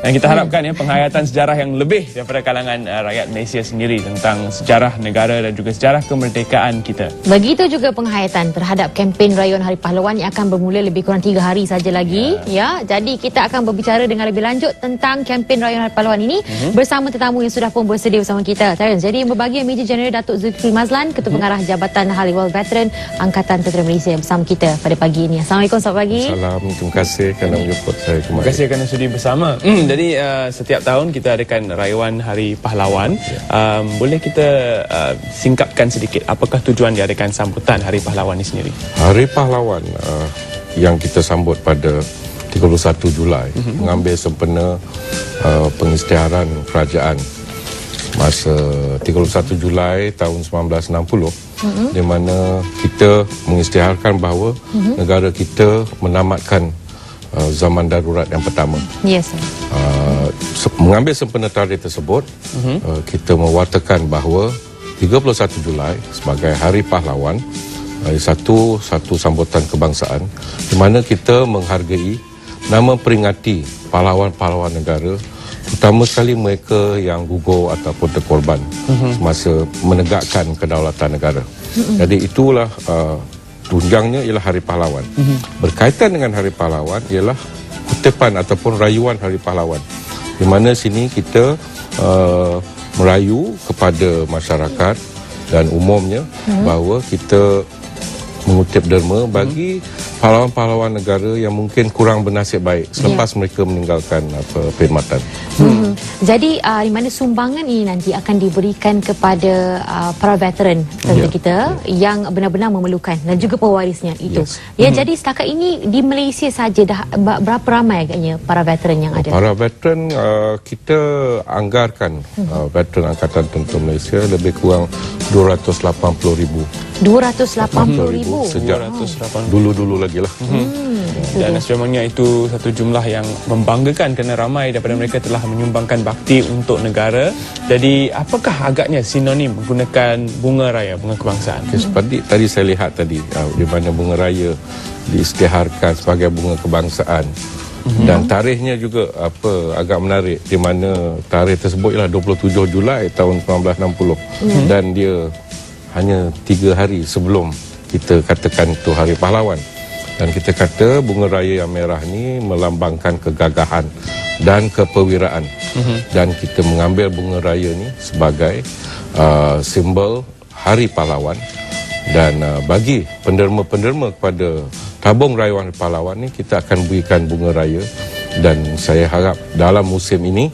Dan kita harapkan penghayatan sejarah yang lebih daripada kalangan rakyat Malaysia sendiri tentang sejarah negara dan juga sejarah kemerdekaan kita. Begitu juga penghayatan terhadap kempen Rayuan Hari Pahlawan yang akan bermula lebih kurang 3 hari saja lagi. Ya, jadi kita akan berbicara dengan lebih lanjut tentang kempen Rayuan Hari Pahlawan ini bersama tetamu yang sudah pun bersedia bersama kita. Jadi berbagi Major Jeneral Datuk Zulkifli Mazlan, Ketua Pengarah Jabatan Haliwal Veteran Angkatan Tentera Malaysia bersama kita pada pagi ini. Assalamualaikum, selamat pagi. Salam, terima kasih kerana menjemput saya kembali. Terima kasih kerana sudi bersama. Jadi setiap tahun kita adakan Rayuan Hari Pahlawan. Boleh kita singkapkan sedikit apakah tujuan diadakan sambutan Hari Pahlawan ini sendiri? Hari Pahlawan yang kita sambut pada 31 Julai mengambil sempena pengisytiharan kerajaan masa 31 Julai tahun 1960 di mana kita mengisytiharkan bahawa negara kita menamatkan zaman darurat yang pertama. Yes, sir. Mengambil sempena tarikh tersebut, kita mewartakan bahawa 31 Julai sebagai Hari Pahlawan, satu sambutan kebangsaan di mana kita menghargai nama peringati pahlawan-pahlawan negara, terutama sekali mereka yang gugur ataupun terkorban semasa menegakkan kedaulatan negara. Jadi itulah tunjangnya ialah Hari Pahlawan. Berkaitan dengan Hari Pahlawan ialah kutipan ataupun rayuan Hari Pahlawan, di mana sini kita merayu kepada masyarakat dan umumnya bahawa kita mengutip derma bagi pahlawan-pahlawan negara yang mungkin kurang bernasib baik selepas mereka meninggalkan perkhidmatan. Jadi di mana sumbangan ini nanti akan diberikan kepada para veteran kita yang benar-benar memerlukan dan juga pewarisnya itu. Jadi setakat ini di Malaysia saja dah berapa ramai agaknya para veteran yang ada? Para veteran kita anggarkan veteran Angkatan Tentera Malaysia lebih kurang 280,000. 280,000 sejak dulu-dulu lagi lah. Dan sebenarnya itu satu jumlah yang membanggakan kerana ramai daripada mereka telah menyumbangkan bakti untuk negara. Jadi apakah agaknya sinonim menggunakan bunga raya, bunga kebangsaan? Seperti tadi saya lihat tadi di mana bunga raya diisytiharkan sebagai bunga kebangsaan. Dan tarikhnya juga agak menarik, di mana tarikh tersebut ialah 27 Julai tahun 1960 dan dia hanya 3 hari sebelum kita katakan itu Hari Pahlawan. Dan kita kata bunga raya yang merah ni melambangkan kegagahan dan keperwiraan. Dan kita mengambil bunga raya ni sebagai simbol Hari Pahlawan. Dan bagi penderma-penderma kepada tabung rayuan pahlawan ni, kita akan berikan bunga raya. Dan saya harap dalam musim ini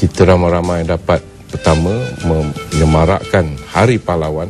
kita ramai-ramai dapat pertama menyemarakkan Hari Pahlawan,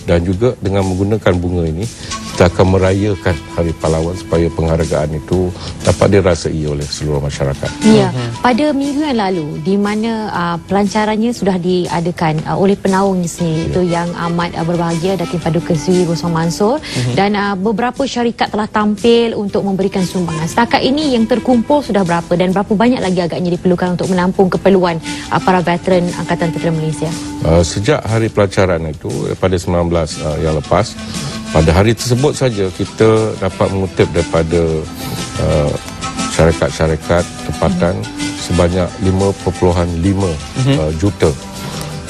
dan juga dengan menggunakan bunga ini kita akan merayakan Hari Pahlawan supaya penghargaan itu dapat dirasai oleh seluruh masyarakat. Ya, pada minggu yang lalu di mana pelancarannya sudah diadakan oleh penaung sendiri, itu yang amat berbahagia, Datin Paduka Sri Rosman Mansor, dan beberapa syarikat telah tampil untuk memberikan sumbangan. Setakat ini yang terkumpul sudah berapa dan berapa banyak lagi agaknya diperlukan untuk menampung keperluan para veteran Angkatan Tentera Malaysia? Sejak hari pelancaran itu pada 19 yang lepas, pada hari tersebut saja kita dapat mengutip daripada syarikat-syarikat tempatan sebanyak 5.5 juta.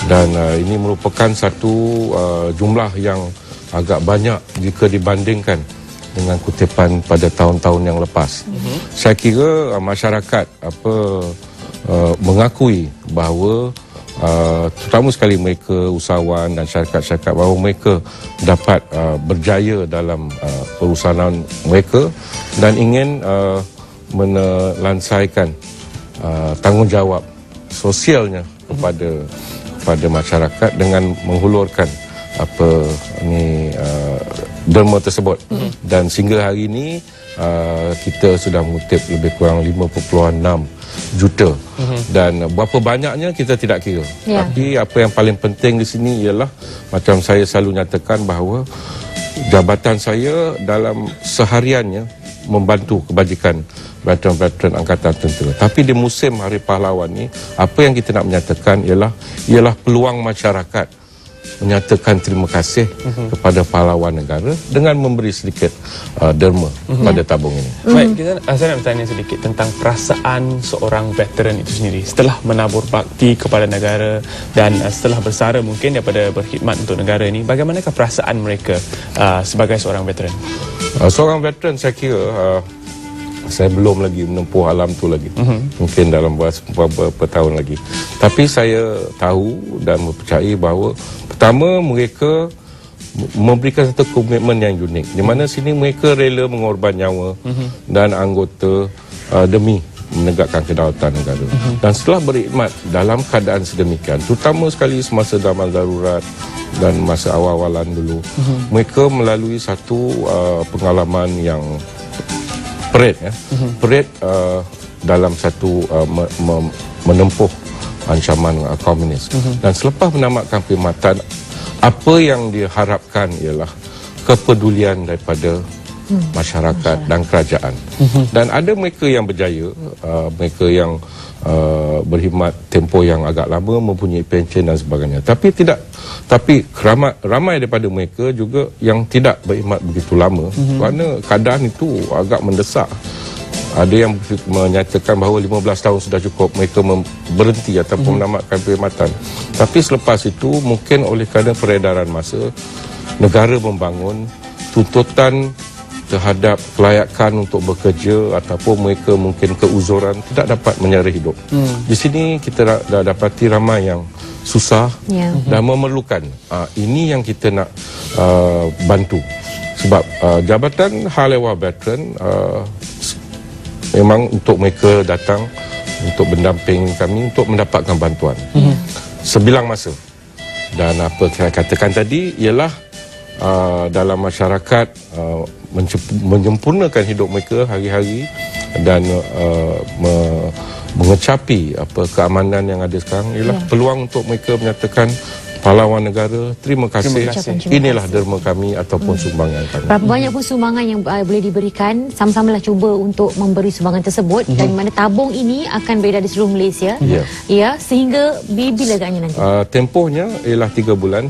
Dan ini merupakan satu jumlah yang agak banyak jika dibandingkan dengan kutipan pada tahun-tahun yang lepas. Saya kira masyarakat mengakui bahawa terutama sekali mereka usahawan dan syarikat-syarikat bahawa mereka dapat berjaya dalam perusahaan mereka dan ingin menelansaikan tanggungjawab sosialnya kepada masyarakat dengan menghulurkan derma tersebut. Dan sehingga hari ini kita sudah mengutip lebih kurang 5.6 juta. Dan berapa banyaknya kita tidak kira. Tapi apa yang paling penting di sini ialah, macam saya selalu nyatakan bahawa jabatan saya dalam sehariannya membantu kebajikan veteran-veteran Angkatan Tentera. Tapi di musim Hari Pahlawan ni, apa yang kita nak menyatakan ialah peluang masyarakat menyatakan terima kasih kepada pahlawan negara dengan memberi sedikit derma pada tabung ini. Baik, saya nak bertanya sedikit tentang perasaan seorang veteran itu sendiri setelah menabur bakti kepada negara dan setelah bersara mungkin daripada berkhidmat untuk negara ini. Bagaimanakah perasaan mereka sebagai seorang veteran? Seorang veteran saya kira saya belum lagi menempuh alam tu lagi. Mungkin dalam beberapa tahun lagi. Tapi saya tahu dan mempercayai bahawa pertama mereka memberikan satu komitmen yang unik. Di mana sini mereka rela mengorban nyawa dan anggota demi menegakkan kedaulatan negara. Dan setelah berkhidmat dalam keadaan sedemikian, terutama sekali semasa zaman darurat dan masa awal-awalan dulu, mereka melalui satu pengalaman yang parade dalam satu menempuh ancaman komunis. Dan selepas menamatkan perkhidmatan, apa yang diharapkan ialah kepedulian daripada masyarakat dan kerajaan. Dan ada mereka yang berjaya, mereka yang berkhidmat tempoh yang agak lama, mempunyai pension dan sebagainya. Tapi ramai daripada mereka juga yang tidak berkhidmat begitu lama kerana keadaan itu agak mendesak. Ada yang menyatakan bahawa 15 tahun sudah cukup mereka berhenti ataupun menamatkan perkhidmatan. Tapi selepas itu mungkin oleh kerana peredaran masa, negara membangun tuntutan terhadap kelayakan untuk bekerja ataupun mereka mungkin keuzuran tidak dapat menyara hidup. Di sini kita dah dapati ramai yang susah dan memerlukan. Ini yang kita nak bantu. Sebab Jabatan Hal Ehwal Veteran memang untuk mereka datang untuk mendampingi kami untuk mendapatkan bantuan sebilang masa. Dan apa saya katakan tadi ialah dalam masyarakat menyempurnakan hidup mereka hari-hari dan mengecapi keamanan yang ada sekarang ialah peluang untuk mereka menyatakan pahlawan negara, terima kasih. Inilah derma kami ataupun sumbangan kami. Berapa banyak pun sumbangan yang boleh diberikan, sama-samalah cuba untuk memberi sumbangan tersebut dan mana tabung ini akan beredar di seluruh Malaysia. Ya, sehingga bila agaknya nanti? Tempohnya ialah 3 bulan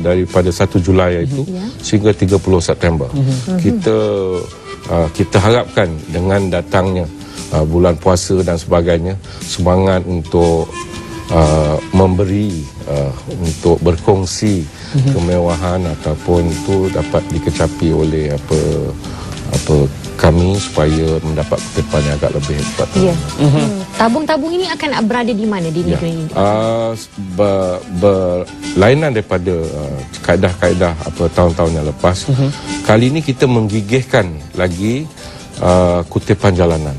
daripada 1 Julai itu sehingga 30 September. Kita harapkan dengan datangnya bulan puasa dan sebagainya, semangat untuk memberi, untuk berkongsi kemewahan ataupun itu dapat dikecapi oleh kami supaya mendapat kutipan yang agak lebih hebat. Tabung-tabung ini akan berada di mana di negeri ini? Berlainan daripada kaedah-kaedah tahun-tahun yang lepas. Kali ini kita menggigihkan lagi kutipan jalanan.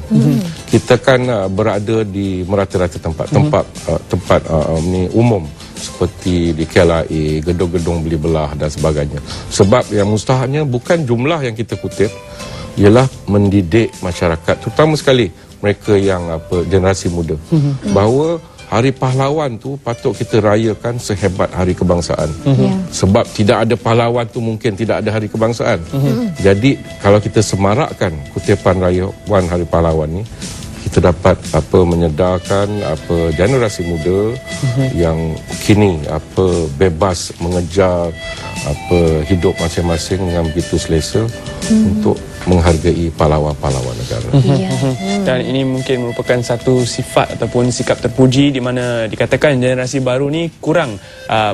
Kita kan berada di merata-rata tempat ni umum seperti di KLIA, gedung-gedung beli belah dan sebagainya. Sebab yang mustahaknya bukan jumlah yang kita kutip, ialah mendidik masyarakat, terutama sekali mereka yang generasi muda, bahawa Hari Pahlawan tu patut kita rayakan sehebat Hari Kebangsaan. Sebab tidak ada pahlawan tu mungkin tidak ada Hari Kebangsaan. Jadi kalau kita semarakkan kutipan rayawan Hari Pahlawan ni, kita dapat menyedarkan generasi muda yang kini bebas mengejar hidup masing-masing dengan begitu selesa untuk menghargai pahlawan-pahlawan negara. Dan ini mungkin merupakan satu sifat ataupun sikap terpuji di mana dikatakan generasi baru ni kurang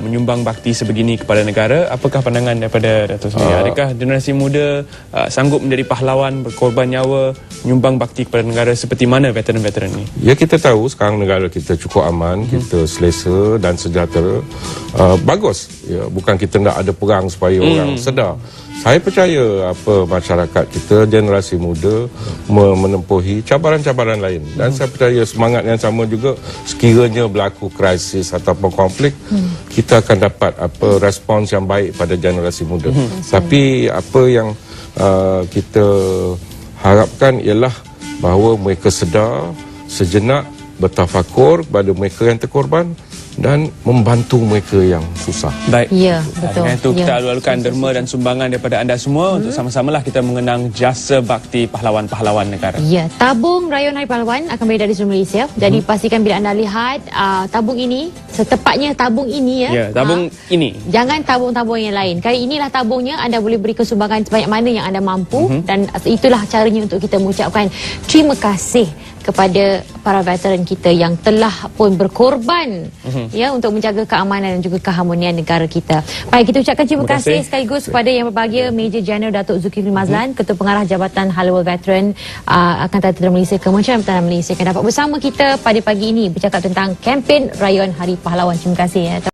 menyumbang bakti sebegini kepada negara. Apakah pandangan daripada Dato' sendiri? Adakah generasi muda sanggup menjadi pahlawan, berkorban nyawa, menyumbang bakti kepada negara seperti mana veteran-veteran ni? Ya, kita tahu sekarang negara kita cukup aman, kita selesa dan sejahtera. Bagus. Ya, bukan kita nak ada perang supaya orang sedar. Saya percaya masyarakat kita, generasi muda menempuhi cabaran-cabaran lain. Dan saya percaya semangat yang sama juga sekiranya berlaku krisis ataupun konflik, kita akan dapat respons yang baik pada generasi muda. Tapi apa yang kita harapkan ialah bahawa mereka sedar sejenak, bertafakur kepada mereka yang terkorban dan membantu mereka yang susah. Baik. Ya, betul. Dengan itu kita Ya. alu-alukan derma dan sumbangan daripada anda semua untuk sama-samalah kita mengenang jasa bakti pahlawan-pahlawan negara. Ya, tabung Rayuan Hari Pahlawan akan berada di seluruh Malaysia. Jadi pastikan bila anda lihat tabung ini, setepatnya tabung ini Ya, tabung ini. Jangan tabung-tabung yang lain. Kali inilah tabungnya, anda boleh berikan sumbangan sebanyak mana yang anda mampu dan itulah caranya untuk kita mengucapkan terima kasih kepada para veteran kita yang telah pun berkorban ya untuk menjaga keamanan dan juga keharmonian negara kita. Baik, kita ucapkan terima kasih sekaligus kepada yang berbahagia Major Jeneral Datuk Zulkifli Mazlan, Ketua Pengarah Jabatan Halal Veteran Angkatan Tentera Malaysia, Kementerian Pertahanan Malaysia, yang dapat bersama kita pada pagi ini bercakap tentang kempen Rayuan Hari Pahlawan. Terima kasih ya.